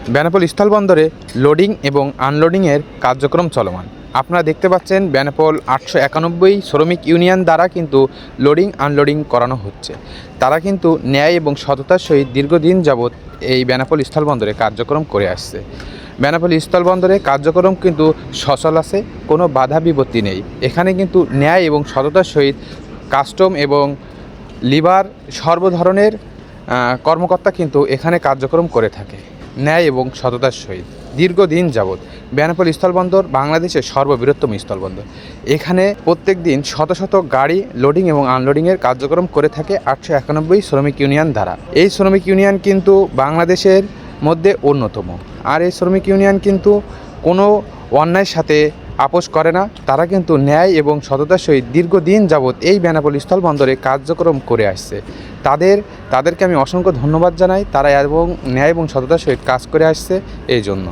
Benapole স্থলবন্দরে loading এবং আনলোডিংয়ের কার্যক্রম চলমান। আপনারা দেখতে পাচ্ছেন বেনাপোল 891 শ্রমিক ইউনিয়ন দ্বারা কিন্তু লোডিং আনলোডিং করানো হচ্ছে। তারা কিন্তু ন্যায় এবং সততার সহিত দীর্ঘদিন যাবৎ এই বেনাপোল স্থলবন্দরে কার্যক্রম করে আসছে। বেনাপোল স্থলবন্দরে কার্যক্রম কিন্তু সচল আছে, কোনো বাধা বিপত্তি নেই। এখানে কিন্তু ন্যায় এবং সততার সহিত কাস্টম এবং লিভার সর্বধরনের কর্মকর্তা কিন্তু এখানে কার্যক্রম করে থাকে ন্যায় এবং সততার সহিত দীর্ঘদিন যাবৎ। বেনাপোল স্থলবন্দর বাংলাদেশের সর্ববৃহত্তম স্থলবন্দর। এখানে প্রত্যেক দিন শত শত গাড়ি লোডিং এবং আনলোডিংয়ের কার্যক্রম করে থাকে 891 শ্রমিক ইউনিয়ন দ্বারা। এই শ্রমিক ইউনিয়ন কিন্তু বাংলাদেশের মধ্যে অন্যতম। আর এই শ্রমিক ইউনিয়ন কিন্তু কোনো অন্যায়ের সাথে আপোষ করে না। তারা কিন্তু ন্যায় এবং সততার সহিত দীর্ঘদিন যাবৎ এই বেনাপোল স্থলবন্দরে কার্যক্রম করে আসছে। তাদেরকে আমি অসংখ্য ধন্যবাদ জানাই। তারা এবং ন্যায় এবং সততার সহিত কাজ করে আসছে এই জন্য।